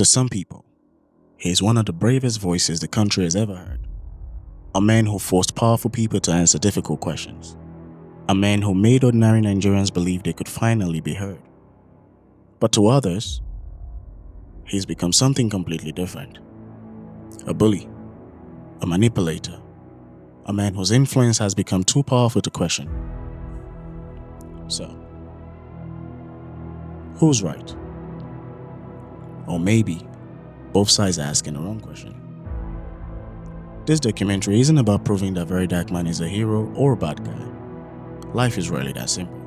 To some people, he is one of the bravest voices the country has ever heard. A man who forced powerful people to answer difficult questions. A man who made ordinary Nigerians believe they could finally be heard. But to others, he's become something completely different. A bully, a manipulator, a man whose influence has become too powerful to question. So, who's right? Or maybe both sides are asking the wrong question. This documentary isn't about proving that VDRKMAN is a hero or a bad guy. Life is rarely that simple.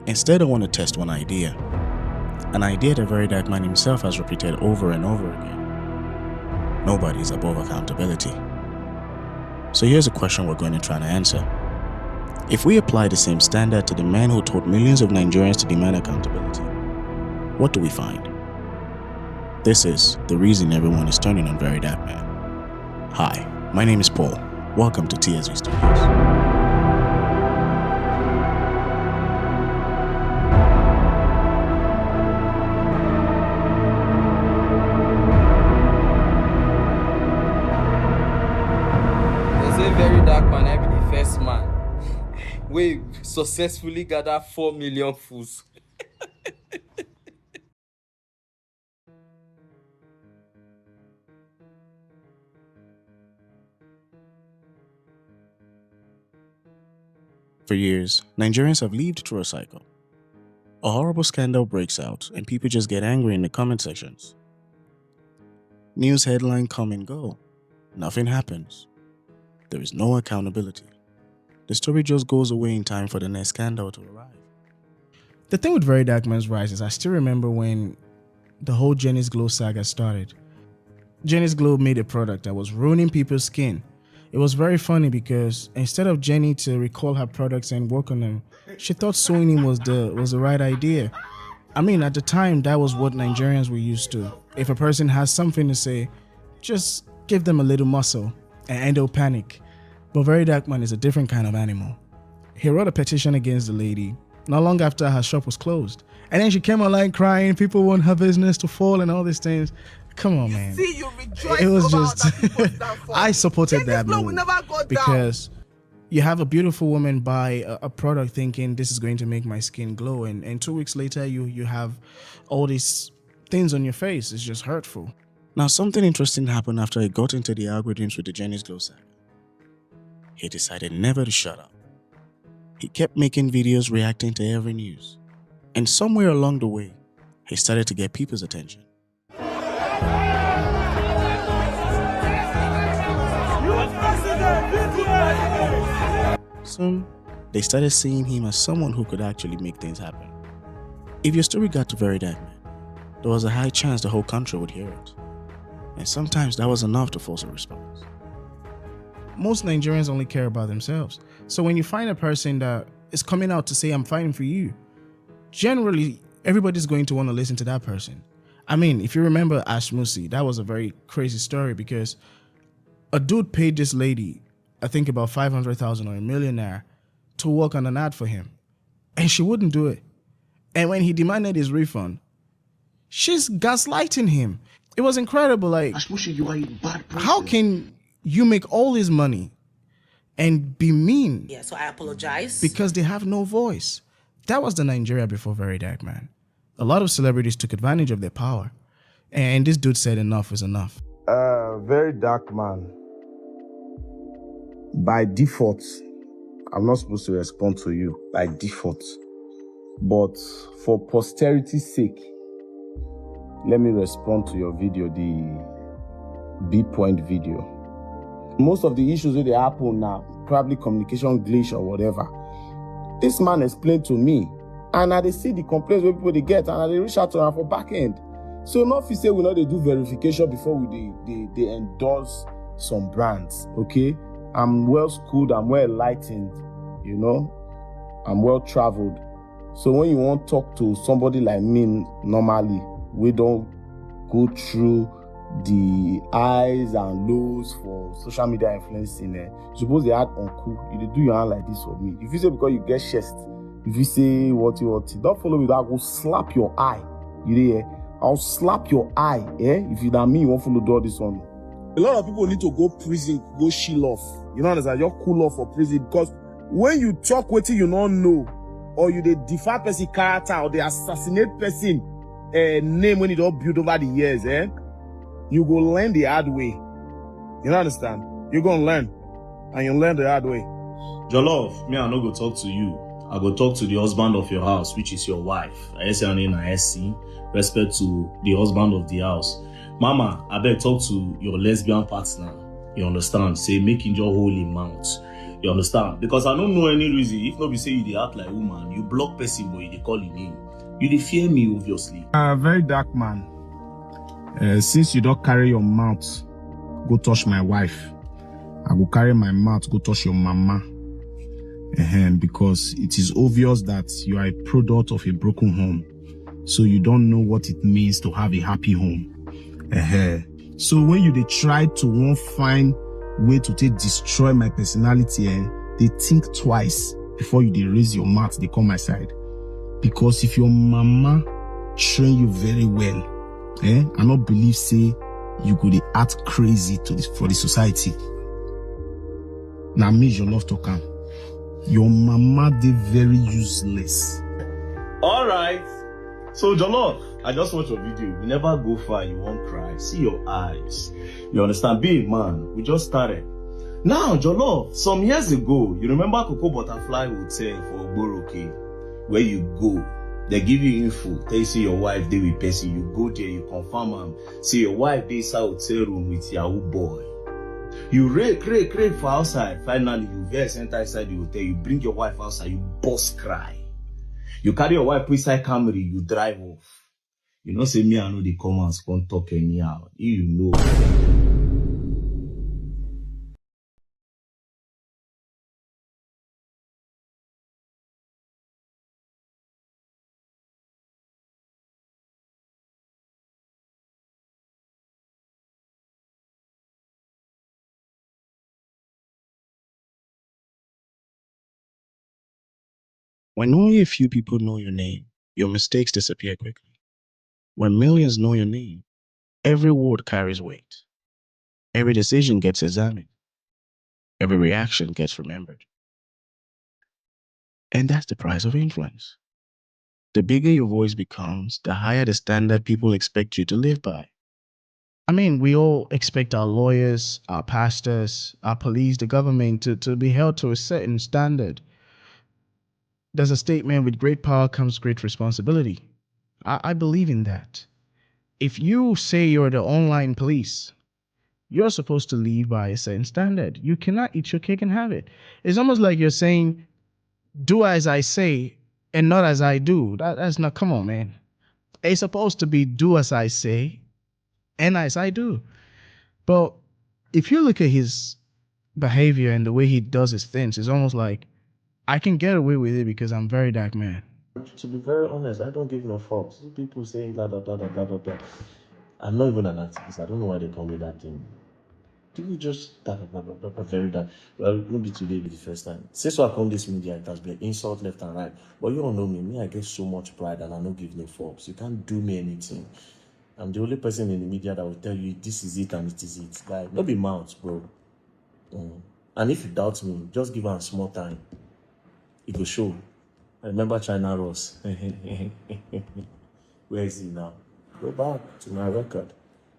Instead, I want to test one idea. An idea that VDRKMAN himself has repeated over and over again. Nobody is above accountability. So here's a question we're going to try to answer. If we apply the same standard to the man who taught millions of Nigerians to demand accountability, what do we find? This is the reason everyone is turning on VDRKMAN. Hi, my name is Paul. Welcome to TSV Studios. VDRKMAN, I be the first man. We successfully gathered 4 million fools. For years, Nigerians have lived through a cycle. A horrible scandal breaks out and people just get angry in the comment sections. News headlines come and go. Nothing happens. There is no accountability. The story just goes away in time for the next scandal to arrive. The thing with VDRKMAN's rise is I still remember when the whole Jenny's Glow saga started. Jenny's Glow made a product that was ruining people's skin. It was very funny because instead of Jenny to recall her products and work on them, she thought suing him was the right idea. I mean, at the time, that was what Nigerians were used to. If a person has something to say, just give them a little muscle and they'll panic. But VDRKMAN is a different kind of animal. He wrote a petition against the lady not long after her shop was closed. And then she came online crying, people want her business to fall and all these things. Come on, man. See, you rejoice it was about just I supported that move because you have a beautiful woman buy a product thinking this is going to make my skin glow, and 2 weeks later you have all these things on your face. It's just hurtful. Now, something interesting happened after he got into the algorithms with the Jenny's Glow saga. He decided never to shut up. He kept making videos reacting to every news, and somewhere along the way he started to get people's attention. Soon, they started seeing him as someone who could actually make things happen. If your story got to VDRKMAN, there was a high chance the whole country would hear it. And sometimes that was enough to force a response. Most Nigerians only care about themselves. So when you find a person that is coming out to say, I'm fighting for you, generally, everybody's going to want to listen to that person. I mean, if you remember Ash Musi, that was a very crazy story because a dude paid this lady, I think about 500,000 or $1 million to work on an ad for him. And she wouldn't do it. And when he demanded his refund, she's gaslighting him. It was incredible. Like, Ash Musi, you are a bad person. How can you make all this money and be mean? Yeah, so I apologize. Because they have no voice. That was the Nigeria before VDRKMAN. A lot of celebrities took advantage of their power. And this dude said enough is enough. VDRKMAN. By default, I'm not supposed to respond to you by default. But for posterity's sake, let me respond to your video, the B-point video. Most of the issues that they happen now, probably communication glitch or whatever. This man explained to me, and I see the complaints where people they get, and I reach out to her for back end. So not if you say we know they do verification before they endorse some brands, okay? I'm well schooled, I'm well enlightened, you know, I'm well traveled. So when you want to talk to somebody like me normally, we don't go through the highs and lows for social media influencing. Suppose they add uncle, you do your hand like this for me. If you say because you get chest, if you say what, don't follow me, that will slap your eye. You hear? I'll slap your eye, if you that me, you won't follow do all this one. A lot of people need to go prison, go chill off. You know what I'm saying? You're cool off for prison because when you talk what you don't know, or you they defy person character, or they assassinate person name when you don't build over the years, you go learn the hard way. You understand? You're gonna learn, and you learn the hard way. Jollof, me I no go talk to you. I go talk to the husband of your house, which is your wife. I say her name na SC. Respect to the husband of the house. Mama, I better talk to your lesbian partner. You understand? Say making your holy mouth. You understand? Because I don't know any reason. If not be say you dey act like woman, you block person but you dey call him name. You dey fear me, obviously. Very dark man. Since you don't carry your mouth, go touch my wife. I go carry my mouth, go touch your mama. Because it is obvious that you are a product of a broken home. So you don't know what it means to have a happy home. So when you they try to won't find way to destroy my personality, they think twice before you they raise your mouth, they come my side. Because if your mama train you very well, I not believe say you could act crazy for the society. Now me Jollof talk. Your mama they very useless. All right. So Jollof, I just watched your video. You never go far, you won't cry. See your eyes. You understand? Be a man. We just started. Now, Jollof, some years ago, you remember Coco Butterfly Hotel for Ogboroke, where you go. They give you info. They say your wife they with person. You go there, you confirm them. Say your wife they inside hotel room with Yahoo boy. You crave for outside. Finally, you verse enter inside the hotel. You bring your wife outside. You bust cry. You carry your wife inside Camry. You drive off. You know say me I know the comments can't talk anyhow. You know. When only a few people know your name, your mistakes disappear quickly. When millions know your name, every word carries weight. Every decision gets examined. Every reaction gets remembered. And that's the price of influence. The bigger your voice becomes, the higher the standard people expect you to live by. I mean, we all expect our lawyers, our pastors, our police, the government to be held to a certain standard. There's a statement, with great power comes great responsibility. I believe in that. If you say you're the online police, you're supposed to live by a certain standard. You cannot eat your cake and have it. It's almost like you're saying, do as I say and not as I do. That's not, come on, man. It's supposed to be do as I say and as I do. But if you look at his behavior and the way he does his things, it's almost like, I can get away with it because I'm very dark man. To be very honest, I don't give no fucks. People saying blah blah blah blah blah blah. I'm not even an activist. I don't know why they call me that thing. People just blah blah blah blah blah very dark. Well, maybe today be the first time. Since I come this media, it has been insult left and right. But you don't know me. Me, I get so much pride and I don't give no fucks. You can't do me anything. I'm the only person in the media that will tell you this is it and it is it. Like, not be mouth, bro. And if you doubt me, just give her a small time. It will show. I remember China Ross. Where is he now? Go back to my record.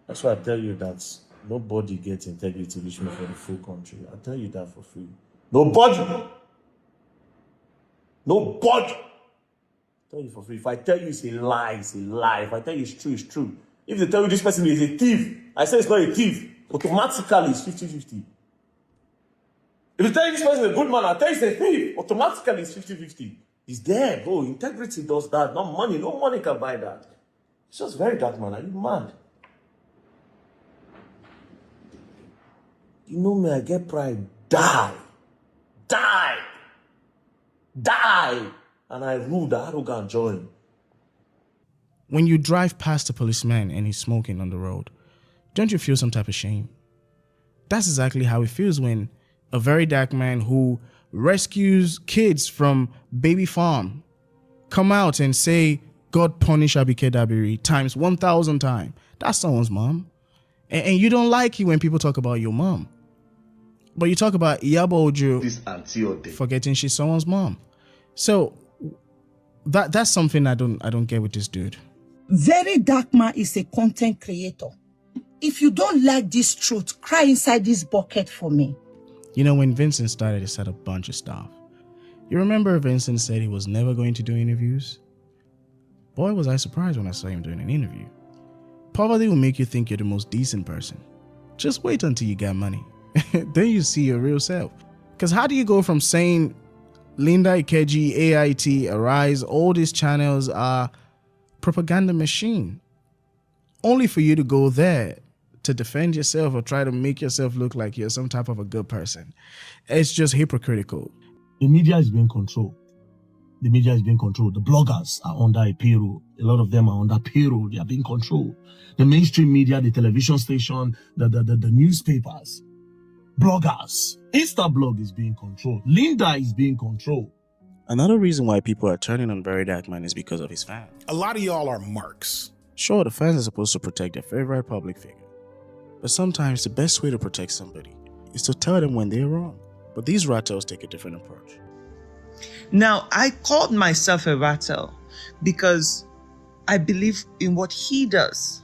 That's why I tell you that nobody gets integrity which for the full country. I tell you that for free. Nobody! Nobody! I tell you for free. If I tell you it's a lie, it's a lie. If I tell you it's true, it's true. If they tell you this person is a thief, I say it's not a thief. Automatically it's 50-50. If you tell you this person is a good man, I tell you it's a thief. Automatically it's 50-50. It's there, bro. Integrity does that. Not money. No money can buy that. It's just very dark, man. Are you mad? You know me, I get pride. Die. Die. Die. And I rule the arrogant join. When you drive past a policeman and he's smoking on the road, don't you feel some type of shame? That's exactly how it feels when a very dark man who rescues kids from baby farm come out and say God punish Abike Dabiri times 1,000 times. That's someone's mom. And you don't like it when people talk about your mom. But you talk about Iyabo Ojo This auntie or day. forgetting she's someone's mom. So that's something I don't get with this dude. VERYDARKMAN is a content creator. If you don't like this truth, cry inside this bucket for me. You know, when Vincent started, he said a bunch of stuff. You remember Vincent said he was never going to do interviews? Boy, was I surprised when I saw him doing an interview. Poverty will make you think you're the most decent person. Just wait until you get money. Then you see your real self. Because how do you go from saying Linda Ikeji, AIT, Arise, all these channels are propaganda machine, only for you to go there to defend yourself or try to make yourself look like you're some type of a good person? It's just hypocritical. The media is being controlled. The media is being controlled. The bloggers are under a payroll. A lot of them are under payroll. They are being controlled. The mainstream media, the television station, the newspapers, bloggers. Instablog is being controlled. Linda is being controlled. Another reason why people are turning on VERYDARKMAN is because of his fans. A lot of y'all are marks. Sure, the fans are supposed to protect their favorite public figure. But sometimes the best way to protect somebody is to tell them when they're wrong. But these rattles take a different approach. Now, I called myself a rattle because I believe in what he does.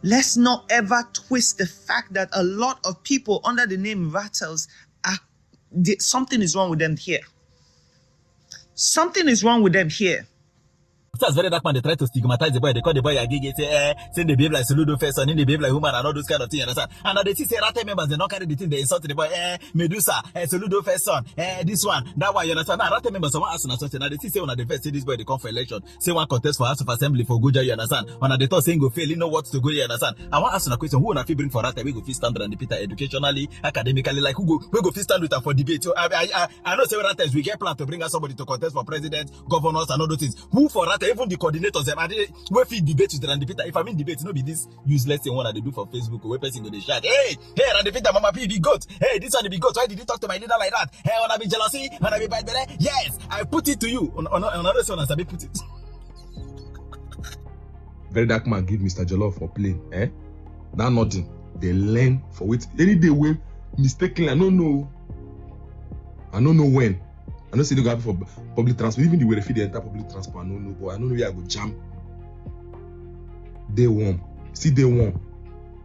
Let's not ever twist the fact that a lot of people under the name rattles something is wrong with them here. Something is wrong with them here. That's VERYDARKMAN. They try to stigmatize the boy. They call the boy a gay, say they behave like Soludo face, and they behave like woman, and all those kind of things. Understand? And now they see Rate members, they not carry the thing. They insult the boy. Medusa, Soludo face son, this one, that one. You understand? Now Rate members, someone ask something. Now they see say when they first say this boy they come for election, say one contest for House of Assembly for Goja. You understand? When they thought saying go fail, you know what to go. You understand? I want to ask a question: who wanna bring for Rate? We go fit stand and Peter educationally, academically, like who go? We go fit stand with her for debate. So I know say Rate we get plan to bring us somebody to contest for president, governors, and all those things. Who for Rate? Even the coordinators. We feed debate with Randy Peter. If I'm in debate, no be this useless thing one that they do for Facebook. Where person go they shout, hey, Randy Peter, Mama P be goat. Hey, this one be goat. Why did you talk to my leader like that? Hey, wanna be jealousy? Wanna be bad belly? Yes, I put it to you. Another one has put it. VERYDARKMAN give Mr Jollof for plane. Now nothing. They learn for which any day way mistakenly. I don't know when. I don't see they go happy for public transport. Even the way they feed the entire public transport, I don't know, but I don't know where I go jam. They warm. See, they warm.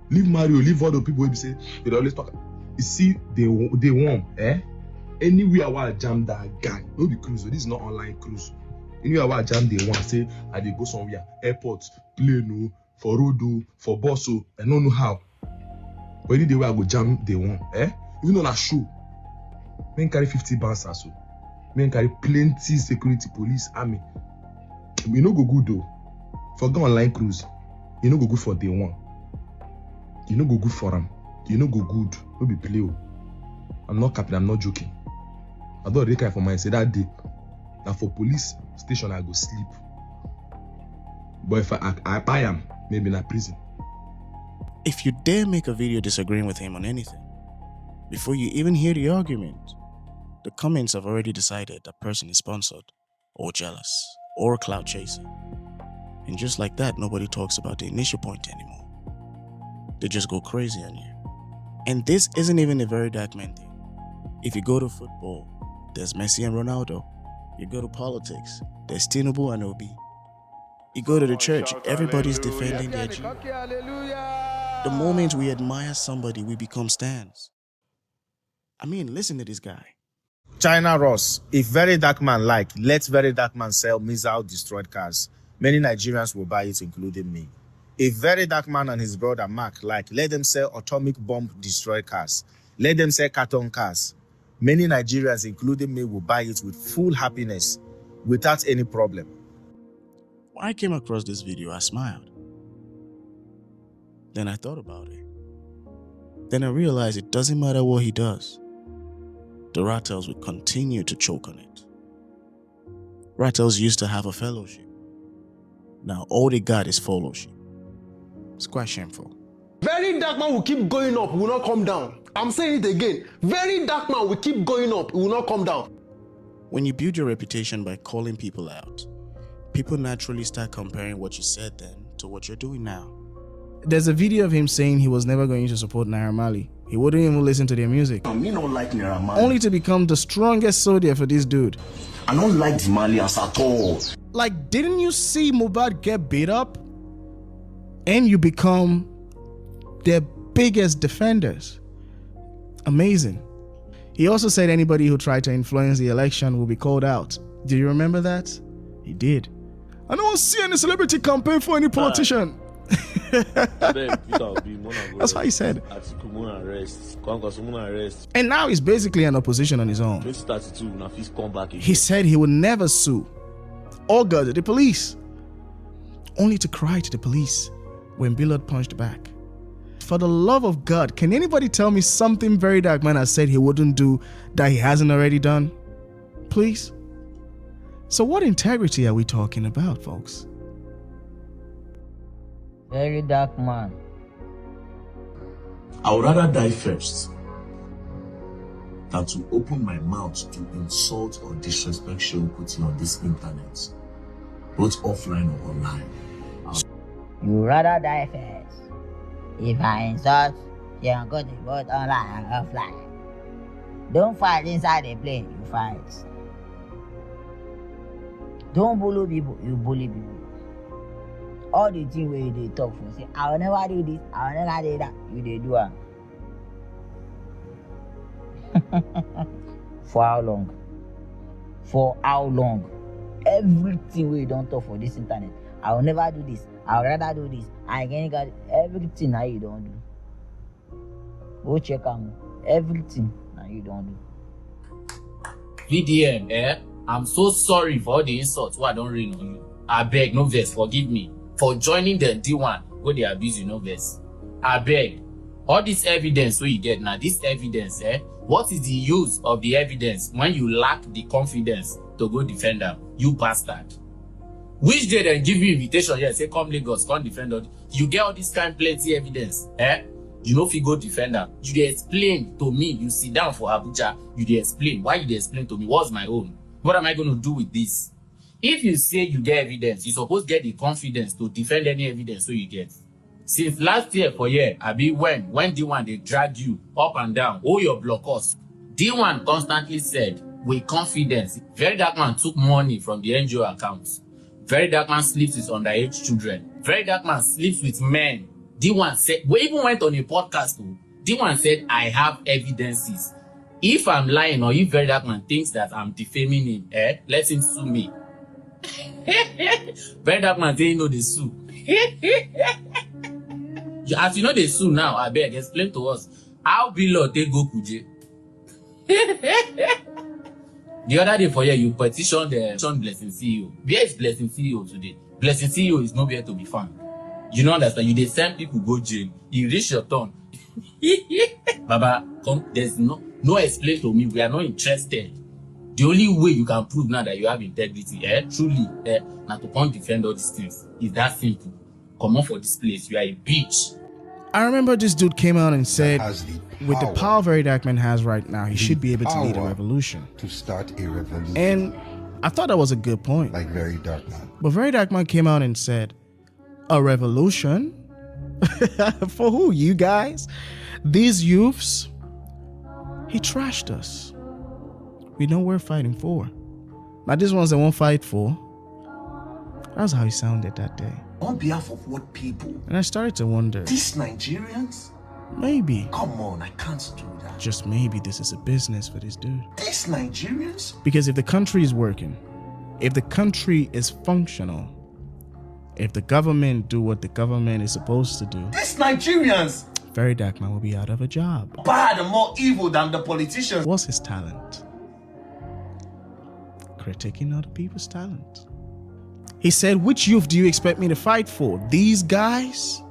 Leave Mario, leave all the people who say they always talk. You see, they warm. Anywhere where I jam that guy, no be cruise. This is not online cruise. Anywhere where I jam, they want say I they go somewhere, airport, plane, for road, for bus, I don't know how. But any day where I go jam, they want. Even on a show, men carry 50 bands or so. Men carry plenty security, police, army. You know go good though. For go online cruise, you know go good for day one. You know go good for them. You know go good. No be play. I'm not capping, I'm not joking. I don't really care for mine. Say that day. Now for police station I go sleep. But if I buy him, maybe in a prison. If you dare make a video disagreeing with him on anything, before you even hear the argument, the comments have already decided that person is sponsored, or jealous, or a clout chaser. And just like that, nobody talks about the initial point anymore. They just go crazy on you. And this isn't even a VERYDARKMAN thing. If you go to football, there's Messi and Ronaldo. You go to politics, there's Tinubu and Obi. You go to the church, everybody's defending their Jesus. The moment we admire somebody, we become stans. I mean, listen to this guy. China Ross, if VERYDARKMAN like, let VERYDARKMAN sell missile destroyed cars. Many Nigerians will buy it, including me. If VERYDARKMAN and his brother Mark like, let them sell atomic bomb destroyed cars. Let them sell carton cars. Many Nigerians, including me, will buy it with full happiness, without any problem. When I came across this video, I smiled. Then I thought about it. Then I realized it doesn't matter what he does. The rattles will continue to choke on it. Rattles used to have a fellowship. Now all they got is fellowship. It's quite shameful. VERYDARKMAN will keep going up, will not come down. I'm saying it again. VERYDARKMAN will keep going up, it will not come down. When you build your reputation by calling people out, people naturally start comparing what you said then to what you're doing now. There's a video of him saying he was never going to support Naira Marley. He wouldn't even listen to their music. Me don't like Naira Marley. Only to become the strongest soldier for this dude. I don't like the Malians at all. Like, didn't you see Mohbad get beat up? And you become their biggest defenders. Amazing. He also said anybody who tried to influence the election will be called out. Do you remember that? He did. I don't want to see any celebrity campaign for any politician. That's what he said. And now he's basically an opposition on his own. He said he would never sue or go to the police, only to cry to the police when BLORD punched back. For the love of God, can anybody tell me something VDRKMAN has said he wouldn't do that he hasn't already done? Please? So what integrity are we talking about, folks? VDRKMAN. I would rather die first than to open my mouth to insult or disrespect Shehu on this internet, both offline or online. You rather die first. If I insult, you can go to both online and offline. Don't fight inside the plane, you fight. Don't bully people, you bully people. All the things where they talk for, say, I will never do this, I will never do that, you they do it. For how long? For how long? Everything where you don't talk for this internet, I will never do this, I would rather do this, I can't get everything now you don't do. Go check them. Everything now you don't do. VDM, I'm so sorry for all the insults why I don't rain on you. I beg, no vex, forgive me. For joining the D1 where they abuse you, no vex. I beg. All this evidence where you get now, this evidence, what is the use of the evidence when you lack the confidence to go defend them? You bastard. Which day they give you invitation, yeah, say come Lagos, come defend them. You get all this kind plenty evidence, You know if you go defend them. You dey explain to me, you sit down for Abuja, you dey explain. Why you dey explain to me? What's my own? What am I going to do with this? If you say you get evidence, you suppose get the confidence to defend any evidence so you get. Since last year for year, I be when D1 they drag you up and down, all your blockers. D1 constantly said, with confidence, VDRKMAN took money from the NGO accounts. VDRKMAN sleeps with underage children. VDRKMAN sleeps with men. D1 said, we even went on a podcast too. D1 said, I have evidences. If I'm lying or if VDRKMAN thinks that I'm defaming him, let him sue me. VDRKMAN say you know the sue. As you know the sue now, I beg, explain to us how BLORD take go Kuje. The other day for you, you petitioned Blessing CEO. Where is Blessing CEO today? Blessing CEO is nowhere to be found. You know understand? You dey send people go jail. You reach your turn. Baba, come. There's no explain to me. We are not interested. The only way you can prove now that you have integrity, truly, now to come defend all these things is that simple. Come on for this place. You are a bitch. I remember this dude came out and said, with the power VDRKMAN has right now, he should be able to lead a revolution. To start a revolution. And I thought that was a good point. Like VDRKMAN. But VDRKMAN came out and said, a revolution? For who, you guys? These youths? He trashed us. We know we're fighting for. Now these ones that won't fight for. That's how he sounded that day. On behalf of what people? And I started to wonder. These Nigerians? Maybe. Come on, I can't do that. Just maybe this is a business for this dude. These Nigerians? Because if the country is working, if the country is functional, if the government do what the government is supposed to do, these Nigerians, VDRKMAN will be out of a job. Bad and more evil than the politicians. What's his talent? Critiquing other people's talent. He said, which youth do you expect me to fight for? These guys?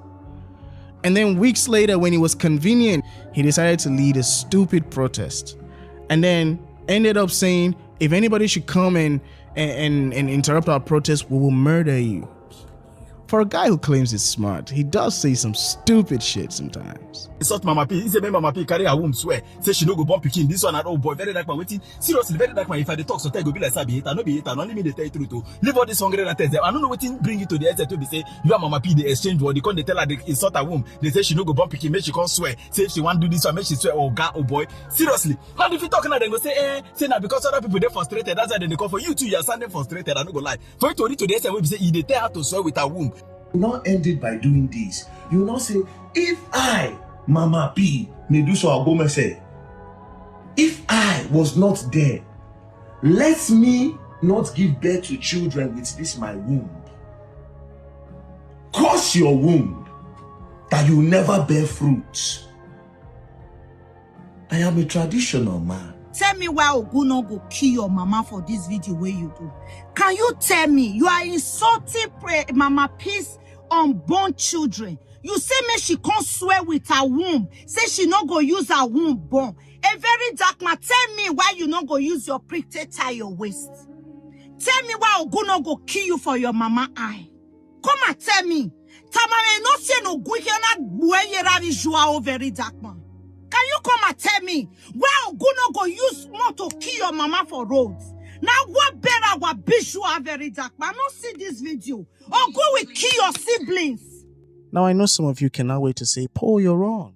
And then weeks later, when it was convenient, he decided to lead a stupid protest. And then ended up saying, if anybody should come and interrupt our protest, we will murder you. For a guy who claims he's smart, he does say some stupid shit sometimes. Insult Mama P. He say, Mama P carry her womb swear. Say she no go born pikin. This one an old boy. Very dark man waiting. Seriously, very dark man. If I dey talk, so tell go be like Sabi hater. No be hater. Only me they tell you truth. Leave all this hungry and test them. I don't know what bring you to the exit to be say you and Mama P they exchange word. They come they tell her they insult her womb. They say she no go born pikin. Make she come swear. Say if she want do this one, make she swear. Oh God, oh boy. Seriously. Now if you talking now, then go say say now because other people they frustrated. That's why they come for you too. You are standing frustrated. I no go lie. For you to read to the exit, we say they tell her to swear with her womb. Not end it by doing this. You will not say, if I, Mama P, Nedu Agome say, if I was not there, let me not give birth to children with this my womb. Curse your womb that you never bear fruit. I am a traditional man. Tell me why Oguno go kill your mama for this video where you do. Can you tell me you are insulting Mama P's unborn children? You say me she can't swear with her womb. Say she not go use her womb born. A very dark man, tell me why you not go use your prick to tie your waist. Tell me why Oguno go kill you for your mama eye. Come and tell me. Tamame no say no guikena bueyera visual very dark man. Can you come and tell me why Oguno go use more to kill your mama for roads? Now what better what visual very dark man? Not see this video. Or go with kill your siblings. Now I know some of you cannot wait to say, Paul, you're wrong.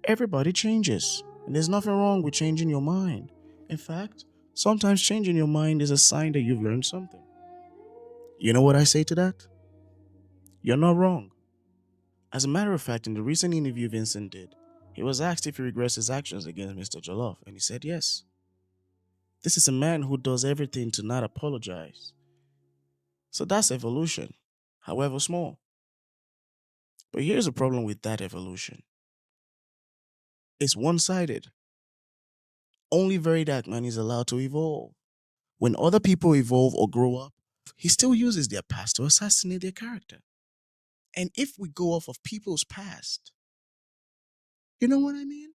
Everybody changes. And there's nothing wrong with changing your mind. In fact, sometimes changing your mind is a sign that you've learned something. You know what I say to that? You're not wrong. As a matter of fact, in the recent interview Vincent did, he was asked if he regrets his actions against Mr. Jollof, and he said yes. This is a man who does everything to not apologize. So that's evolution, however small. But here's the problem with that evolution. It's one-sided. Only Very Dark Man is allowed to evolve. When other people evolve or grow up, he still uses their past to assassinate their character. And if we go off of people's past, you know what I mean?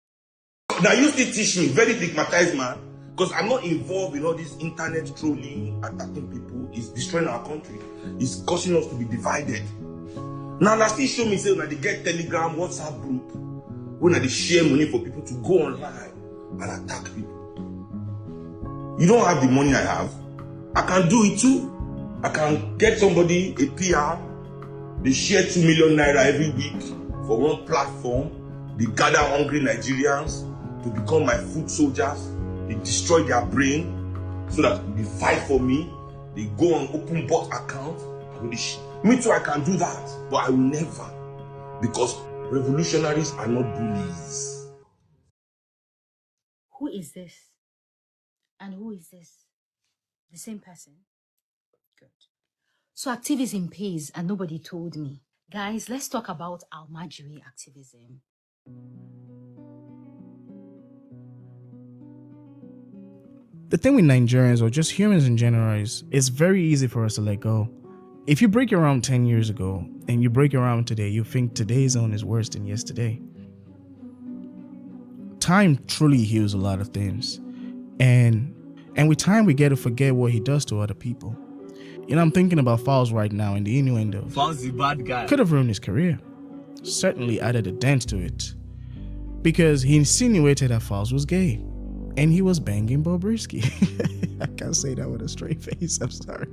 Now you still teach me, very stigmatized man, because I'm not involved in all this internet trolling, attacking people. It's destroying our country. It's causing us to be divided. Now they still show me say when they get Telegram, WhatsApp group, when they share money for people to go online and attack people. You don't have the money I have. I can do it too. I can get somebody a PR. They share 2 million naira every week for one platform. They gather hungry Nigerians to become my food soldiers. They destroy their brain so that they fight for me. They go on open bot account. Me too, I can do that, but I will never, because revolutionaries are not bullies. Who is this? And who is this? The same person? Good. So activism pays and nobody told me. Guys, let's talk about Almajiri activism. The thing with Nigerians or just humans in general is it's very easy for us to let go. If you break your arm 10 years ago and you break your arm today, you think today's own is worse than yesterday. Time truly heals a lot of things. And with time, we get to forget what he does to other people. You know, I'm thinking about FALZ right now in the innuendo. FALZ the bad guy. Could have ruined his career. Certainly added a dent to it. Because he insinuated that FALZ was gay. And he was banging Bobrisky. I can't say that with a straight face, I'm sorry.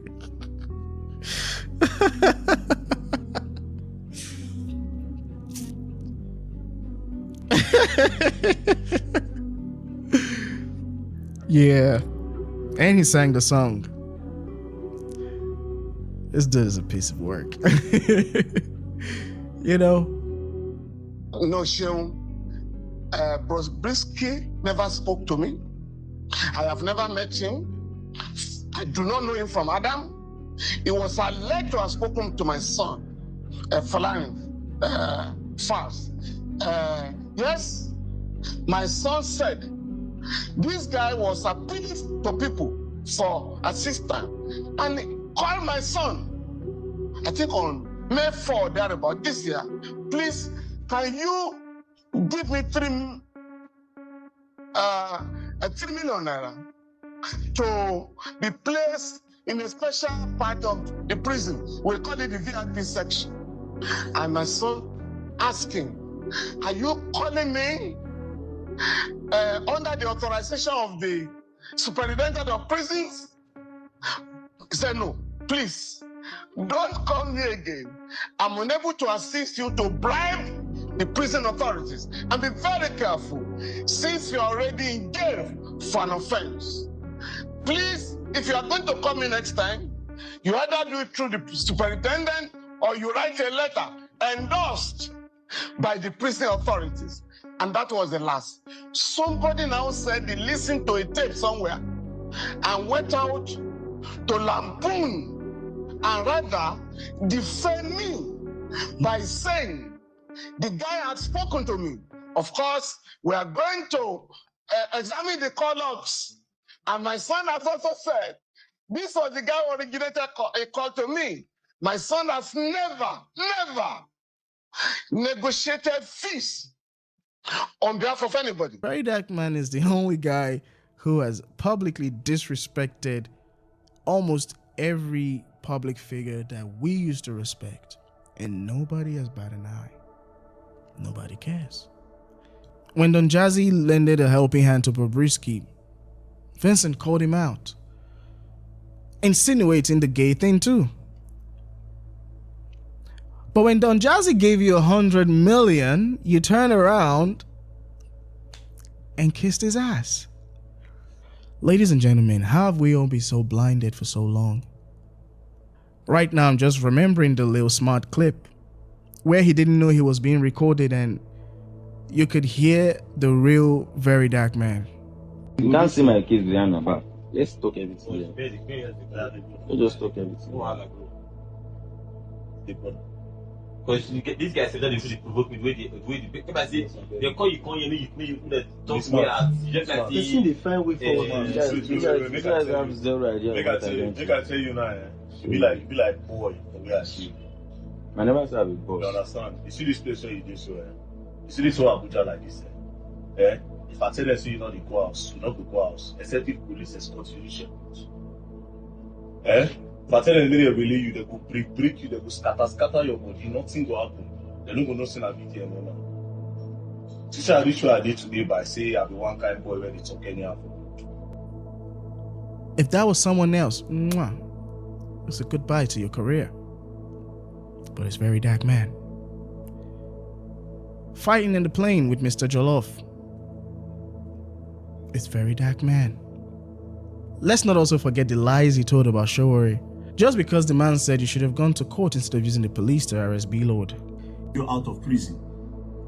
Yeah. And he sang the song. This dude is a piece of work. You know? No, Sean. Bobrisky never spoke to me. I have never met him. I do not know him from Adam. He was alleged to have spoken to my son, FALZ. Yes, my son said this guy was appealing to people for assistance and he called my son, I think on May 4, thereabout this year, please, can you give me 3 million naira to be placed in a special part of the prison. We call it the VIP section. And my son asking, are you calling me under the authorization of the superintendent of prisons? He said, no, please, don't come here again. I'm unable to assist you to bribe the prison authorities. And be very careful, since you're already in jail for an offense. Please, if you are going to come in next time, you either do it through the superintendent or you write a letter endorsed by the prison authorities. And that was the last. Somebody now said he listened to a tape somewhere and went out to lampoon and rather defend me by saying the guy had spoken to me. Of course, we are going to examine the call logs. And my son has also said, this was the guy who originated a call to me. My son has never negotiated fees on behalf of anybody. VDRKMAN is the only guy who has publicly disrespected almost every public figure that we used to respect. And nobody has batted an eye. Nobody cares. When Don Jazzy lended a helping hand to Bobrisky, Vincent called him out, insinuating the gay thing too. But when Don Jazzy gave you 100 million, you turn around and kissed his ass. Ladies and gentlemen, how have we all been so blinded for so long? Right now, I'm just remembering the Lil Smart clip where he didn't know he was being recorded and you could hear the real VDRKMAN. You can't see my kids behind my back. Let's talk everything. Let's just talk everything. Because these guys say that they provoke me the way they call you, you talk to me as you just like they find way forward. You guys have zero idea. Make I tell you now, you be like boy the way I see. I never said I be boss. You understand? You see this place where you do so, you see this whole Abuja like this, if I tell them so you not go house, you not go house, except if police escort you, you shall If I tell them they relay you, they go break you, they go scatter your body, nothing will happen. They don't go nothing a VDM woman. Teacher, I reach where I did today by say I be one kind boy when they talk anyhow. If that was someone else, it's a goodbye to your career. But it's VDRKMAN. Fighting in the plane with Mr Jollof. It's VDRKMAN. Let's not also forget the lies he told about SOWORE. Just because the man said you should have gone to court instead of using the police to arrest BLORD. You're out of prison.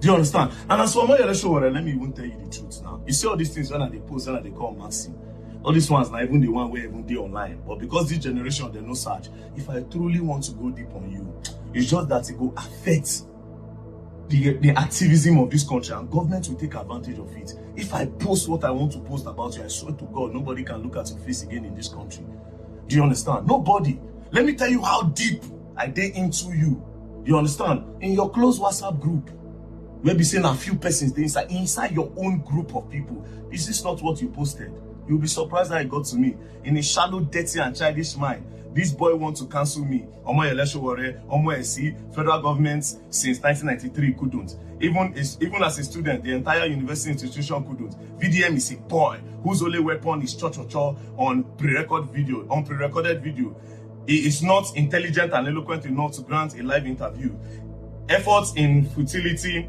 Do you understand? And as for my SOWORE, let me even tell you the truth now. You see all these things when they post, when they call Maxim. All these ones, not even the one where even they online. But because this generation, they no search. If I truly want to go deep on you, it's just that it will affect the activism of this country, and government will take advantage of it. If I post what I want to post about you, I swear to God, nobody can look at your face again in this country. Do you understand? Nobody. Let me tell you how deep I did into you. You understand? In your close WhatsApp group, maybe saying a few persons inside your own group of people. Is this not what you posted? You'll be surprised how it got to me. In a shallow, dirty, and childish mind, this boy wants to cancel me. Federal government since 1993 couldn't. Even as a student, the entire university institution couldn't. VDM is a boy whose only weapon is cho-cho-cho on pre-recorded video. He is not intelligent and eloquent enough to grant a live interview. Efforts in futility.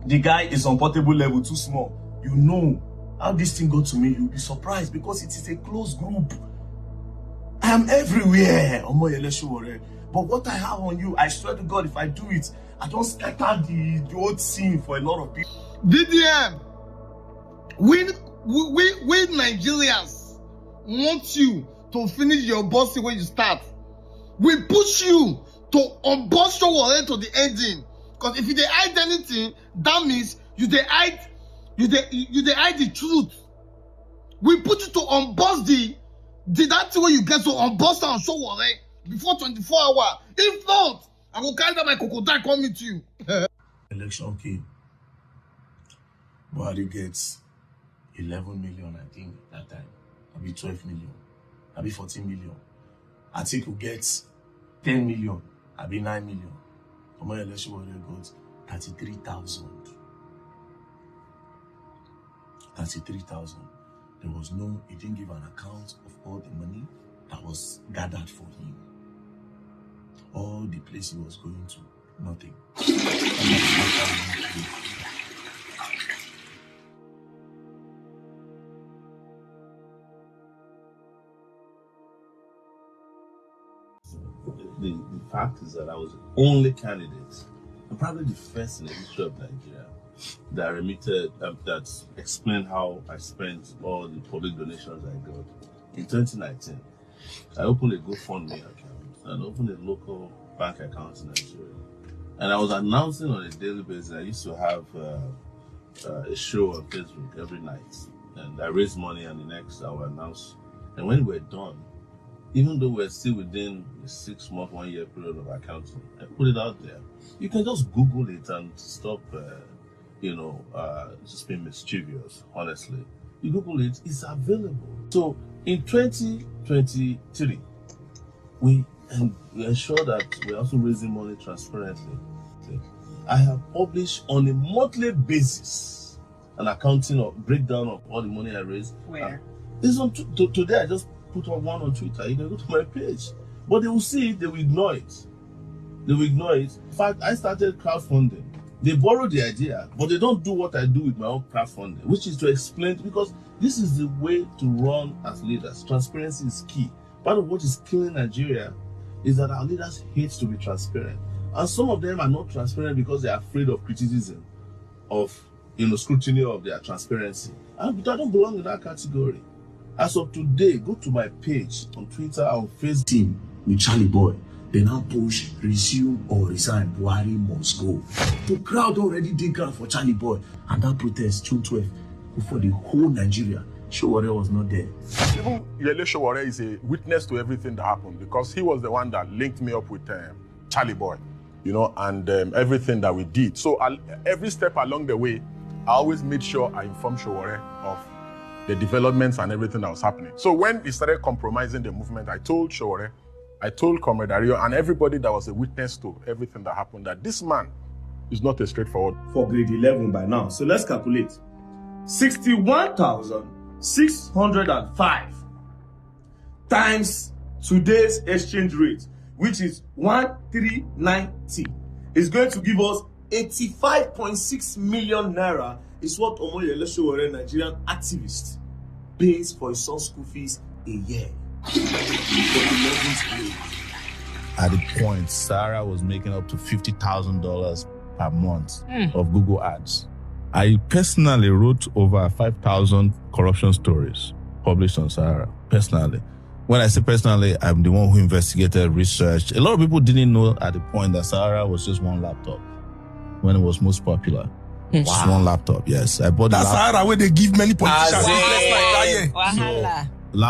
The guy is on portable level too small. You know how this thing got to me. You'll be surprised because it is a close group. I am everywhere. But what I have on you, I swear to God, if I do it, I don't scatter the old scene for a lot of people. VDM, we Nigerians want you to finish your bossy when you start. We push you to unboss SOWORE to the ending. Because if you dey hide anything, that means you dey hide the truth. We put you to unboss that thing where you get to unboss and SOWORE before 24 hours. If not, I will carry my crocodile come meet you. Election came. Buhari gets 11 million, I think, that time. Maybe 12 million. Maybe 14 million. Atiku gets 10 million, I be 9 million. Omoyele Sowore got 33,000. 33,000. There was no, he didn't give an account of all the money that was gathered for him. All the place he was going to, nothing. The fact is that I was the only candidate, and probably the first in the history of Nigeria, that remitted, that explained how I spent all the public donations I got. In 2019, I opened a GoFundMe account and opened a local bank account in Nigeria. And I was announcing on a daily basis. I used to have a show on Facebook every night. And I raised money, and the next I will announce. And when we're done, even though we're still within the 6 month, 1 year period of accounting, I put it out there. You can just Google it and stop, just being mischievous, honestly. You Google it, it's available. So in 2023, we ensure that we're also raising money transparently. I have published on a monthly basis an accounting or breakdown of all the money I raised. Where? This on today I just put one on Twitter. You can go to my page. But they will see it, they will ignore it. They will ignore it. In fact, I started crowdfunding. They borrow the idea, but they don't do what I do with my own crowdfunding, which is to explain, because this is the way to run as leaders. Transparency is key. Part of what is killing Nigeria is that our leaders hate to be transparent. And some of them are not transparent because they are afraid of criticism, of scrutiny of their transparency. And I don't belong in that category. As of today, go to my page on Twitter, on Facebook. Team with Charlie Boy, they now push resume or resign. Buhari must go. The crowd already did ground for Charlie Boy, and that protest June 12th for the whole Nigeria. Sowore was not there. Even Yele Sowore is a witness to everything that happened, because he was the one that linked me up with Charlie Boy, and everything that we did. So every step along the way, I always made sure I informed Sowore of the developments and everything that was happening. So when he started compromising the movement, I told Sowore, I told Comrade Ario, and everybody that was a witness to everything that happened, that this man is not a straightforward. For grade 11 by now. So let's calculate. 61,605 times today's exchange rate, which is 1390, is going to give us 85.6 million naira, is what Omoyele Sowore, Nigerian activist, pays for his son's school fees a year. At the point, Sarah was making up to $50,000 per month of Google ads. I personally wrote over 5,000 corruption stories published on Sarah, personally. When I say personally, I'm the one who investigated, researched. A lot of people didn't know at the point that Sarah was just one laptop when it was most popular. Just one laptop, yes. I bought That's Sarah where they give many politicians.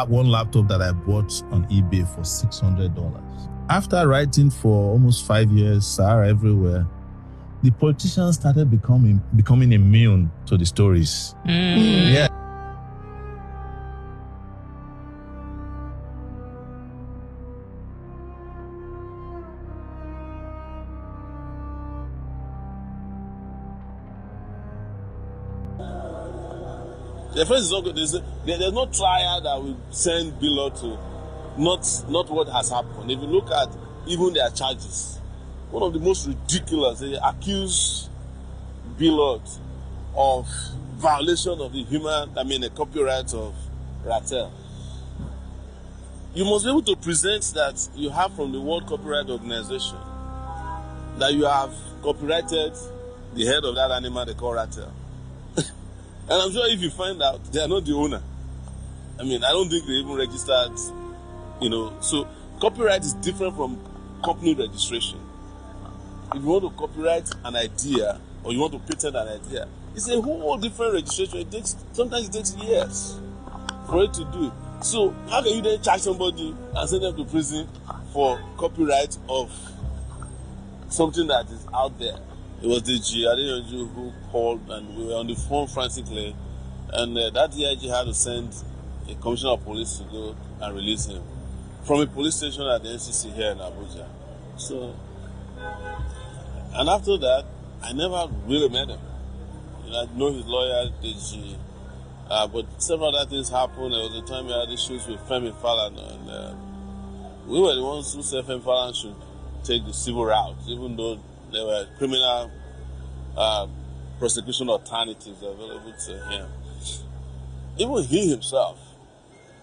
One laptop that I bought on eBay for $600. After writing for almost 5 years, Sarah everywhere, the politicians started becoming immune to the stories. Yeah. The first is not good. There's no trial that will send BLORD to not what has happened. If you look at even their charges, one of the most ridiculous, they accuse BLORD of violation of the the copyright of Rattel. You must be able to present that you have from the World Copyright Organization that you have copyrighted the head of that animal they call Rattel. And I'm sure if you find out, they are not the owner. I don't think they even registered, So copyright is different from company registration. If you want to copyright an idea or you want to patent an idea, it's a whole different registration. Sometimes it takes years for it to do it. So how can you then charge somebody and send them to prison for copyright of something that is out there? It was the DG who called, and we were on the phone frantically, and that DIG had to send a commissioner of police to go and release him. from a police station at the NCC here in Abuja. So, and after that, I never really met him. You know, I know his lawyer, DG, but several other things happened. There was a time we had issues with Femi Falana, and we were the ones who said Femi Falana should take the civil route, even though there were criminal prosecution alternatives available to him. Even he himself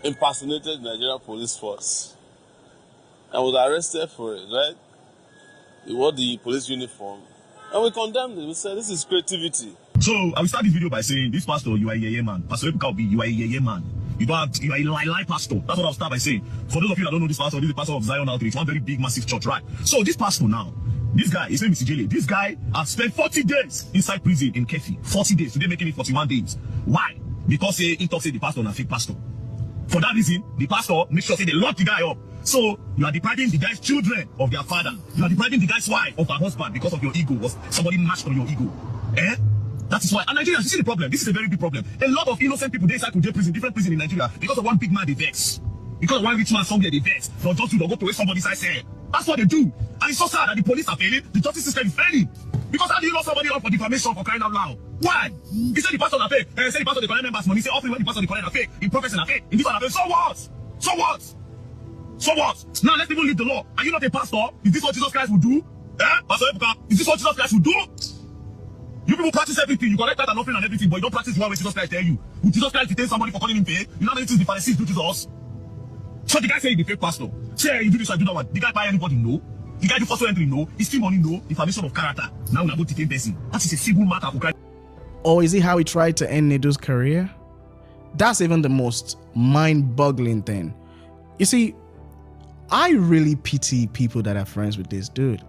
impersonated the Nigerian police force and was arrested for it, right? He wore the police uniform and we condemned it. We said this is creativity. So I will start this video by saying, this pastor, you are a yeye man. Pastor Ebuka Obi, you are a yeye man. You are a lie pastor. That's what I'll start by saying. For those of you that don't know this pastor, this is the pastor of Zion Outreach, one very big, massive church, right? So this pastor now, this guy, his name is Mr Jollof. This guy has spent 40 days inside prison in Kefi. 40 days. Today making it 41 days. Why? Because he talks the pastor and a fake pastor. For that reason, the pastor makes sure they lock the guy up. So you are depriving the guy's children of their father. You are depriving the guy's wife of her husband because of your ego. Was somebody mashed on your ego? Eh? That is why. And Nigerians, you see the problem. This is a very big problem. A lot of innocent people, they inside to jail prison, different prison in Nigeria, because of one big man they vex. Because of one rich man somewhere they vex. They'll just go to where somebody's side say. That's what they do. And it's so sad that the police are failing, the justice system is failing. Because how do you lock somebody up for defamation for crying out loud? Why? He said the pastor are fake. He said the pastor they collect members money. He said offering when the pastor they collect are fake. In prophets are fake. In this one are fake. So what? So what? So what? Now let's even leave the law. Are you not a pastor? Is this what Jesus Christ will do? Pastor Ebuka, is this what Jesus Christ will do? You people practice everything. You collect that and offering and everything, but you don't practice the one way Jesus Christ tell you. Would Jesus Christ detain somebody for calling him fake? You know how many things the Pharisees do to us? So the guy say he's a fake pastor. Say you do this, I do that one. The guy buy anybody? No. The guy do first entry? No. His fee money? No. Defamation of character. Now we are going to detain person. That is a civil matter for Christ. Or is it how he tried to end Nedu's career? That's even the most mind-boggling thing. You see, I really pity people that are friends with this dude,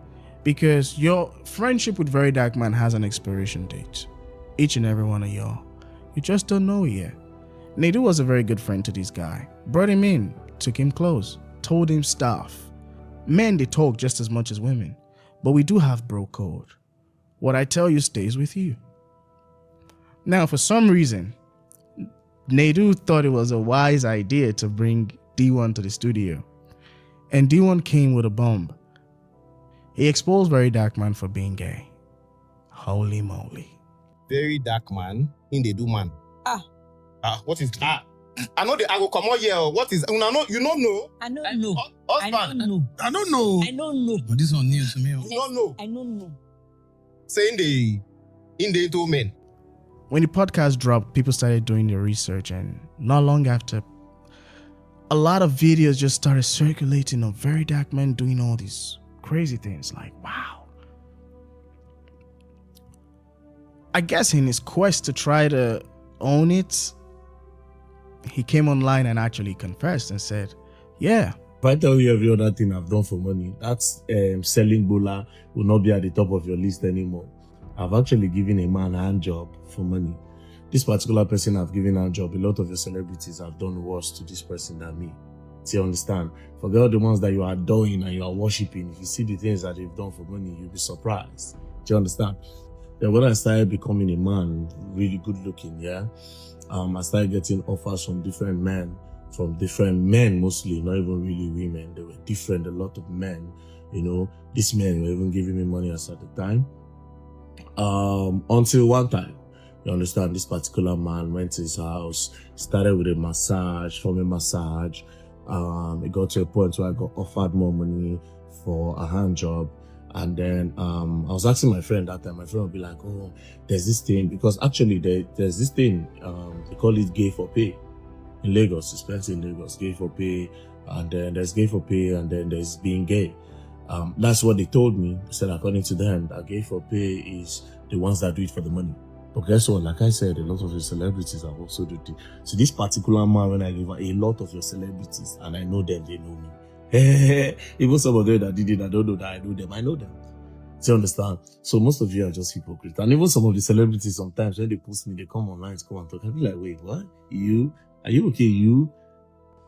because your friendship with VDRKMAN has an expiration date. Each and every one of y'all. You just don't know yet. Nedu was a very good friend to this guy. Brought him in, took him close, told him stuff. Men, they talk just as much as women. But we do have bro code. What I tell you stays with you. Now, for some reason, Nedu thought it was a wise idea to bring D1 to the studio. And D1 came with a bomb. He exposed VDRKMAN for being gay. Holy moly. VDRKMAN in the do man. What is I know the I go come out here. What is you don't know? I don't know. Husband. I don't know. I don't know. But this one new to me. You don't know. I don't know. Saying in the two men. When the podcast dropped, people started doing their research, and not long after, a lot of videos just started circulating of VDRKMAN doing all these crazy things. Like, wow. I guess in his quest to try to own it, he came online and actually confessed and said, yeah. If I tell you every other thing I've done for money, that's selling bola will not be at the top of your list anymore. I've actually given a man a hand job for money. This particular person I've given a hand job, a lot of your celebrities have done worse to this person than me. Do you understand? Forget all the ones that you are adoring and you are worshipping. If you see the things that they've done for money, you'll be surprised. Do you understand? Then when I started becoming a man, really good looking, yeah, I started getting offers from different men mostly, not even really women. They were different, a lot of men, you know. These men were even giving me money as at the time. Until one time, you understand, this particular man went to his house, started with a massage, from a massage. It got to a point where I got offered more money for a hand job. And then I was asking my friend that time, my friend would be like, oh, there's this thing, because actually there's this thing, they call it gay for pay. In Lagos, especially in Lagos, gay for pay, and then there's gay for pay, and then there's being gay. That's what they told me. They said, according to them, that gay for pay is the ones that do it for the money. But guess what? Like I said, a lot of your celebrities have also do it. So this particular man, when I give a lot of your celebrities, and I know them, they know me. Even some of them that did it, I don't know that I know them. I know them. Do you understand? So most of you are just hypocrites. And even some of the celebrities, sometimes when they post me, they come online to come and talk. I'll be like, wait, what? You? Are you okay? You?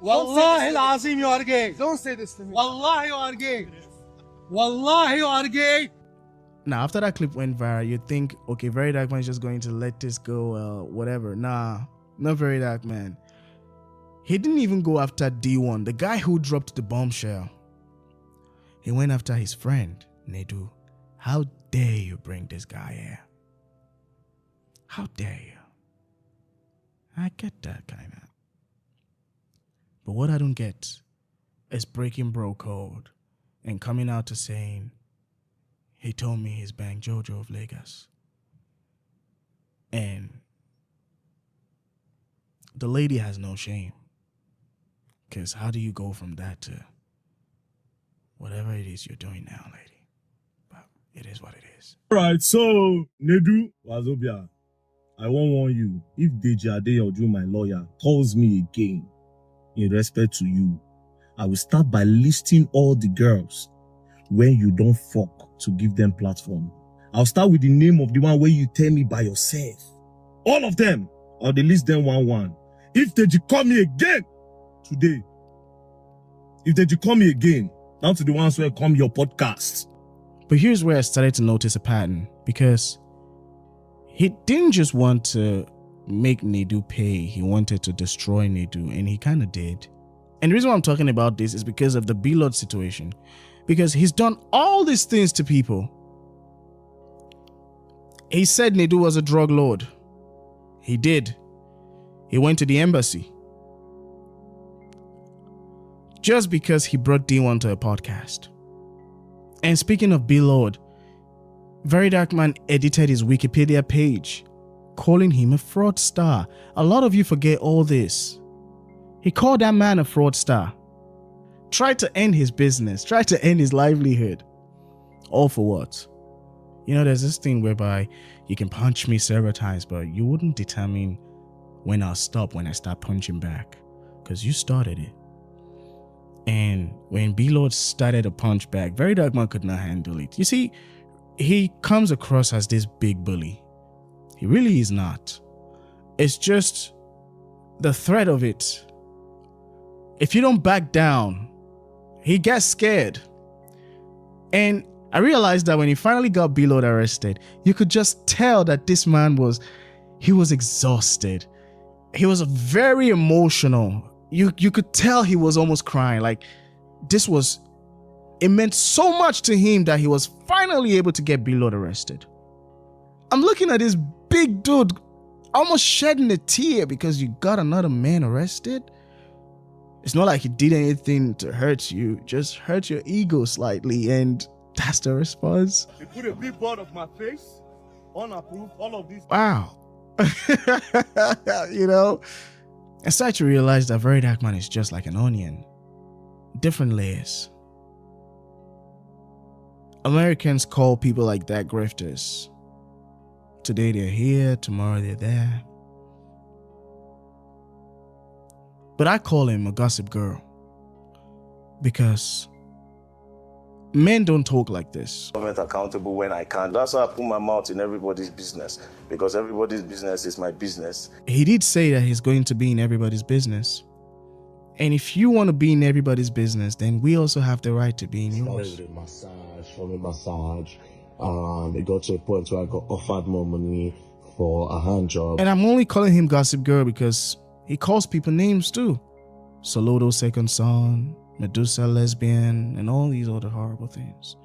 Wallahi al-Azim, you are gay. Don't say this to me. Wallahi, you are gay. Wallahi, you are gay. Now, after that clip went viral, you'd think, okay, VDRKMAN is just going to let this go, whatever. Nah, not VDRKMAN. He didn't even go after D1, the guy who dropped the bombshell. He went after his friend, Nedu. How dare you bring this guy here? How dare you? I get that kind of. But what I don't get is breaking bro code and coming out to saying, he told me he's banged Jojo of Lagos. And the lady has no shame. Because how do you go from that to whatever it is you're doing now, lady? But it is what it is. Alright, so Nedu Wazobia, I won't warn you. If Deji Adeyoju, my lawyer, calls me again in respect to you, I will start by listing all the girls where you don't fuck to give them platform. I'll start with the name of the one where you tell me by yourself. All of them, or they list them one. If Deji call me again today, if Deji call me again, down to the ones where come your podcast. But here's where I started to notice a pattern, because he didn't just want to make Nedu pay, he wanted to destroy Nedu, and he kind of did. And the reason why I'm talking about this is because of the BLORD situation, because he's done all these things to people. He said Nedu was a drug lord. He did. He went to the embassy just because he brought D1 to a podcast. And speaking of BLORD, VERYDARKMAN edited his Wikipedia page, calling him a fraudster. A lot of you forget all this. He called that man a fraudster. Tried to end his business, tried to end his livelihood. All for what? You know, there's this thing whereby you can punch me several times, but you wouldn't determine when I'll stop when I start punching back, because you started it. And when BLORD started to punch back, VERYDARKMAN could not handle it. You see, he comes across as this big bully. He really is not. It's just the threat of it. If you don't back down, he gets scared. And I realized that when he finally got BLORD arrested, you could just tell that this man was exhausted. He was very emotional. You could tell he was almost crying. Like, it meant so much to him that he was finally able to get BLORD arrested. I'm looking at this big dude almost shedding a tear because you got another man arrested. It's not like he did anything to hurt you, just hurt your ego slightly, and that's the response. They put a big board of my face, unapproved, all of this. Wow. You know, I started to realize that VERYDARKMAN is just like an onion. Different layers. Americans call people like that grifters. Today they're here, tomorrow they're there. But I call him a gossip girl, because men don't talk like this. Government accountable when I can. That's why I put my mouth in everybody's business, because everybody's business is my business. He did say that he's going to be in everybody's business. And if you want to be in everybody's business, then we also have the right to be in yours. Massage. It got to a point where I got offered more money for a hand job. And I'm only calling him gossip girl because he calls people names too. Solodo second son, Medusa lesbian, and all these other horrible things.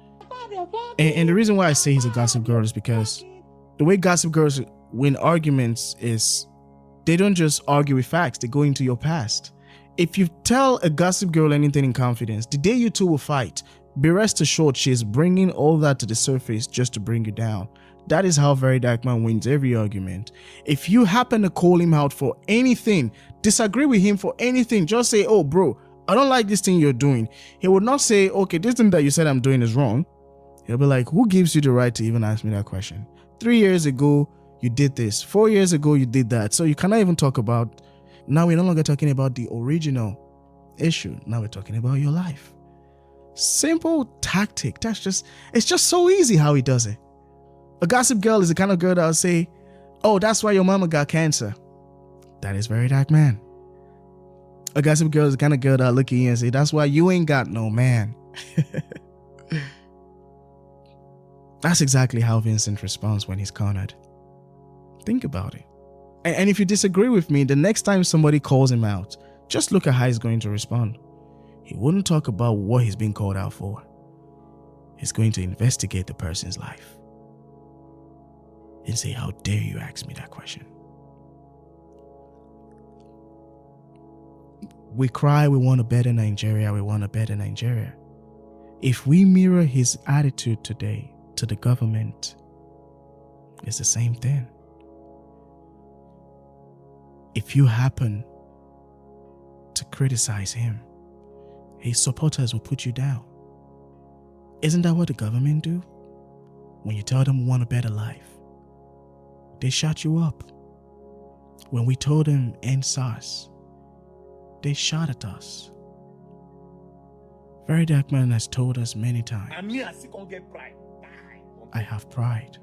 And the reason why I say he's a gossip girl is because the way gossip girls win arguments is they don't just argue with facts, they go into your past. If you tell a gossip girl anything in confidence, the day you two will fight, be rest assured she's bringing all that to the surface just to bring you down. That is how VERYDARKMAN wins every argument. If you happen to call him out for anything, disagree with him for anything, just say, oh bro, I don't like this thing you're doing. He would not say, okay, this thing that you said I'm doing is wrong. He'll be like, who gives you the right to even ask me that question? 3 years ago, you did this. 4 years ago, you did that. So you cannot even talk about, now we're no longer talking about the original issue. Now we're talking about your life. Simple tactic. It's just so easy how he does it. A gossip girl is the kind of girl that will say, oh, that's why your mama got cancer. That is VERYDARKMAN. A gossip girl is the kind of girl that will look at you and say, that's why you ain't got no man. That's exactly how Vincent responds when he's cornered. Think about it. And if you disagree with me, the next time somebody calls him out, Just look at how he's going to respond. He wouldn't talk about what he's being called out for. He's going to investigate the person's life and say, how dare you ask me that question? We cry, we want a better Nigeria, we want a better Nigeria. If we mirror his attitude today to the government, it's the same thing. If you happen to criticize him, his supporters will put you down. Isn't that what the government do? When you tell them we want a better life, they shut you up. When we told them end SARS, they shot at us. Very Dark Man has told us many times, I have pride.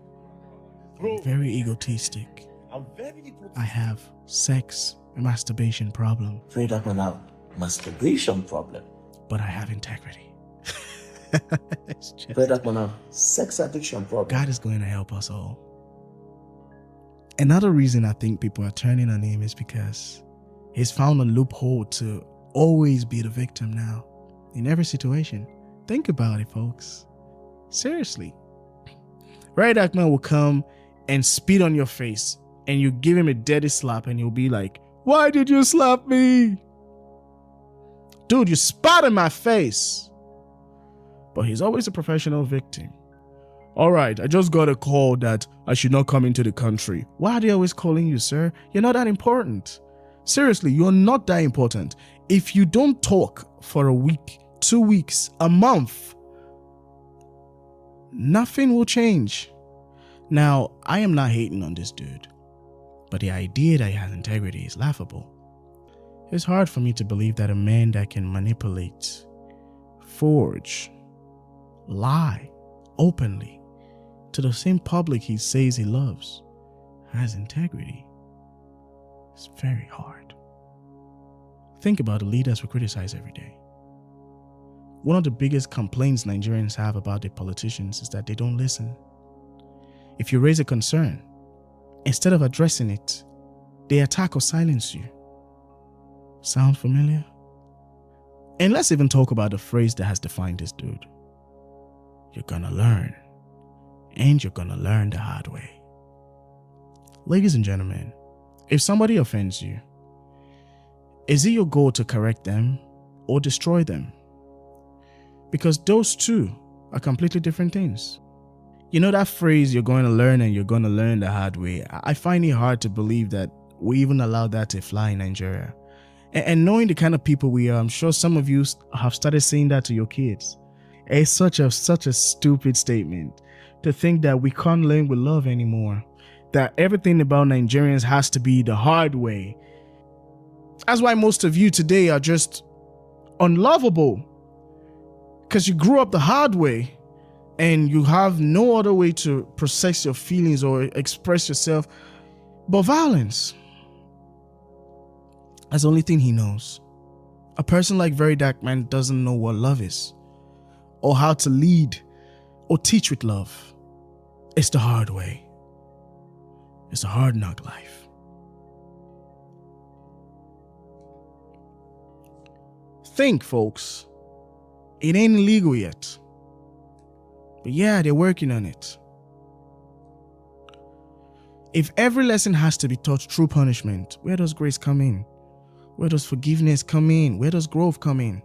I'm very egotistic. I have sex and masturbation problem. Very Dark Man have masturbation problem. But I have integrity. Very Dark Man have sex addiction problem. God is going to help us all. Another reason I think people are turning on him is because he's found a loophole to always be the victim now. In every situation. Think about it, folks. Seriously. Very Dark Man will come and spit on your face and you give him a dirty slap and he'll be like, why did you slap me? Dude, you spat in my face. But he's always a professional victim. All right, I just got a call that I should not come into the country. Why are they always calling you, sir? You're not that important. Seriously, you're not that important. If you don't talk for a week, 2 weeks, a month, nothing will change. Now, I am not hating on this dude, but the idea that he has integrity is laughable. It's hard for me to believe that a man that can manipulate, forge, lie openly to the same public he says he loves has integrity. It's very hard. Think about the leaders we criticize every day. One of the biggest complaints Nigerians have about the politicians is that they don't listen. If you raise a concern, instead of addressing it, they attack or silence you. Sound familiar? And let's even talk about the phrase that has defined this dude. You're gonna learn, and you're gonna learn the hard way. Ladies and gentlemen, if somebody offends you, is it your goal to correct them or destroy them? Because those two are completely different things. You know that phrase, you're going to learn and you're going to learn the hard way. I find it hard to believe that we even allow that to fly in Nigeria. And knowing the kind of people we are, I'm sure some of you have started saying that to your kids. It's such a stupid statement to think that we can't learn with love anymore. That everything about Nigerians has to be the hard way. That's why most of you today are just unlovable. Because you grew up the hard way. And you have no other way to process your feelings or express yourself but violence. That's the only thing he knows. A person like Very Dark Man doesn't know what love is, or how to lead or teach with love. It's the hard way. It's a hard knock life. Think, folks. It ain't illegal yet. But yeah, they're working on it. If every lesson has to be taught through punishment, where does grace come in? Where does forgiveness come in? Where does growth come in?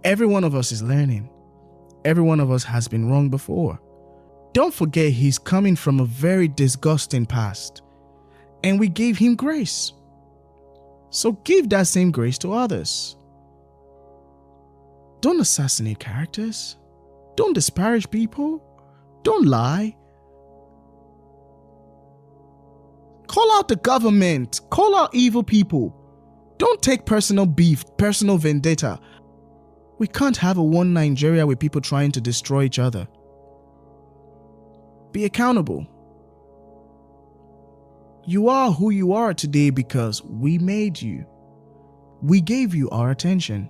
Every one of us is learning. Every one of us has been wrong before. Don't forget, he's coming from a very disgusting past. And we gave him grace. So give that same grace to others. Don't assassinate characters. Don't disparage people. Don't lie. Call out the government. Call out evil people. Don't take personal beef, personal vendetta. We can't have a one Nigeria with people trying to destroy each other. Be accountable. You are who you are today because we made you. We gave you our attention.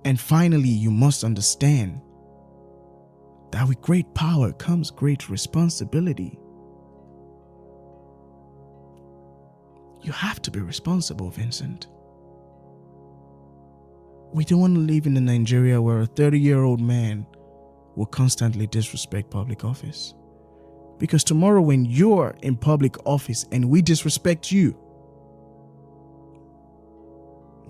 And finally, you must understand that with great power comes great responsibility. You have to be responsible, Vincent. We don't want to live in a Nigeria where a 30-year-old man will constantly disrespect public office. Because tomorrow when you're in public office and we disrespect you,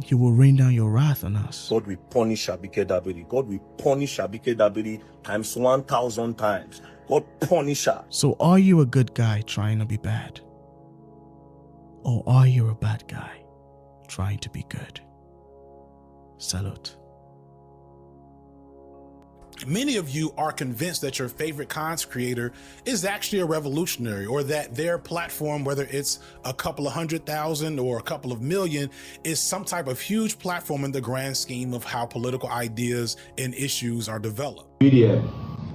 you will rain down your wrath on us. God will punish Abike Dabiri. God will punish Abike Dabiri times 1,000 times. God punish her. So are you a good guy trying to be bad? Or are you a bad guy trying to be good? Salute. Many of you are convinced that your favorite content creator is actually a revolutionary, or that their platform, whether it's a couple of 100,000 or a couple of million, is some type of huge platform in the grand scheme of how political ideas and issues are developed. VDM.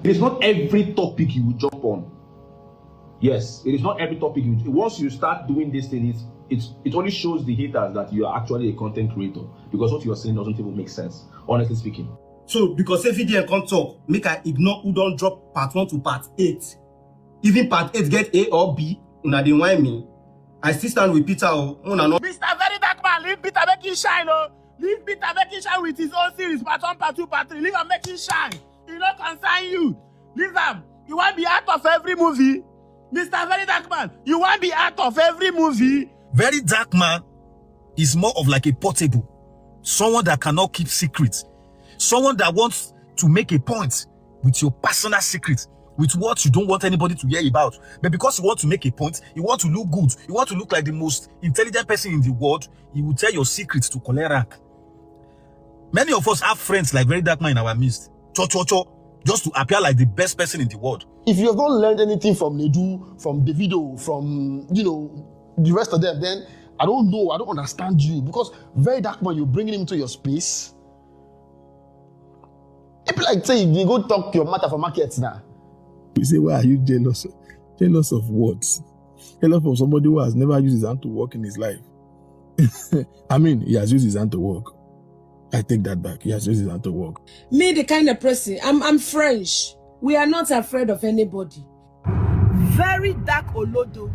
It is not every topic you will jump on. Yes, it is not every topic. Once you start doing this thing, it only shows the haters that you are actually a content creator, because what you are saying doesn't even make sense, honestly speaking. So, because if VDM can't talk, make I ignore who don't drop part 1 to part 8. Even part 8 get A or B, una dey whine me. I still stand with Peter. Una no. Mr. Very Dark Man, leave Peter make him shine, oh. Leave Peter make him shine with his own series, part 1, part 2, part 3. Leave him make him shine. He no concern you. Leave him. You want to be out of every movie? Mr. Very Dark Man, you want to be out of every movie? Very Dark Man is more of like a portable. Someone that cannot keep secrets. Someone that wants to make a point with your personal secret, with what you don't want anybody to hear about. But because you want to make a point, you want to look good, you want to look like the most intelligent person in the world, you will tell your secrets to collect rank. Many of us have friends like Very Dark Man in our midst. Just to appear like the best person in the world. If you have not learned anything from Nedu, from Davido, from, the rest of them, then I don't know, I don't understand you. Because Very Dark Man, you're bringing him to your space. People like say, you go talk your matter for markets now. You say, why are you jealous? Jealous of what? Jealous of somebody who has never used his hand to work in his life. I mean, he has used his hand to work. I take that back. He has used his hand to work. Me, the kind of person, I'm French. We are not afraid of anybody. Very dark Olodo.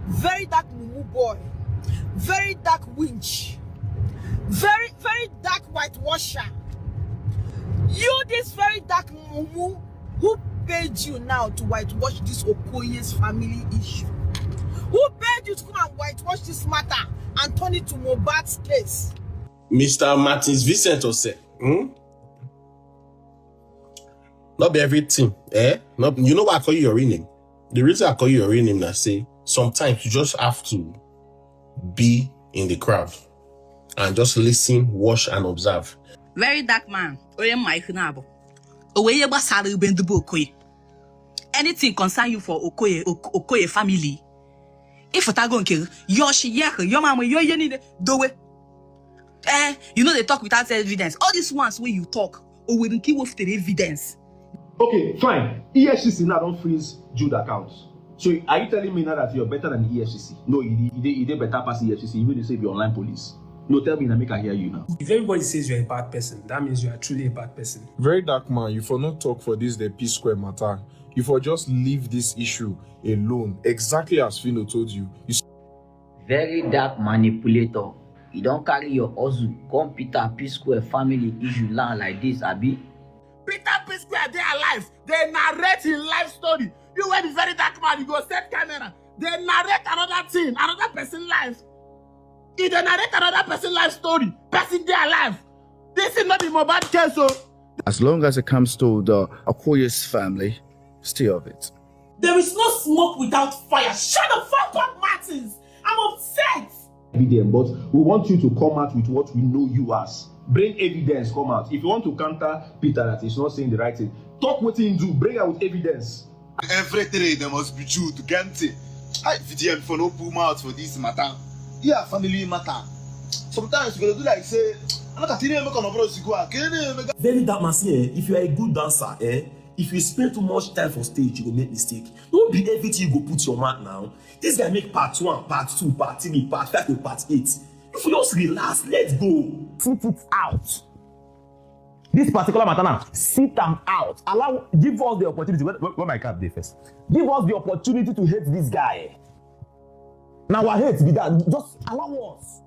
Very dark Mumu boy. Very dark winch. Very dark whitewasher. You, this very dark Mumu, who paid you now to whitewash this Okoye's family issue? Who paid you to come and whitewash this matter and turn it to Mohbad's case? Mr. Martins Vincent said, not be everything, Not, you know why I call you your real name? The reason I call you your real name, I say, sometimes you just have to be in the crowd and just listen, watch, and observe. Very Dark Man, anything concern you for Okoye family. If I go kill your mama, you know they talk without evidence. All these ones where you talk, or we keep with the evidence. Okay, fine. EFCC now don't freeze Jude accounts. So are you telling me now that you're better than the EFCC? No, you did better pass the EFCC, even if you say be online police. No, tell me and make I hear you now. If everybody says you're a bad person, that means you are truly a bad person. Very Dark Man, you for not talk for this the P square matter. You for just leave this issue alone. Exactly as Fino told you. Very dark manipulator. You don't carry your hustle, come Peter P square family issue land like this, Abi. Peter P square, they are alive. They narrate in life story. You were the Very Dark Man, you go set camera. They narrate another thing, another person's life. If they narrate another person's life story, person they alive. This is not the Mohbad case, so. As long as it comes to the Okoye's family, stay of it. There is no smoke without fire. Shut the fuck up, Martins. I'm upset. VDM, but we want you to come out with what we know you as. Bring evidence, come out. If you want to counter Peter that he's not saying the right thing, talk what he do, bring out with evidence. Every day there must be Jew to Gante. I VDM for no pull out for this matter. Yeah, family matter. Sometimes you gotta do like say, Very Dark Man say, if you are a good dancer, if you spend too much time for stage, you will make mistake. Don't be everything you go put your mouth now. This guy make part 1, part 2, part 3, part 5, and part 8. If you just relax, let's go. Sit it out. This particular matter now, sit them out. Give us the opportunity. Where my cap there first? Give us the opportunity to hate this guy. Now our hate be that. Just allow us.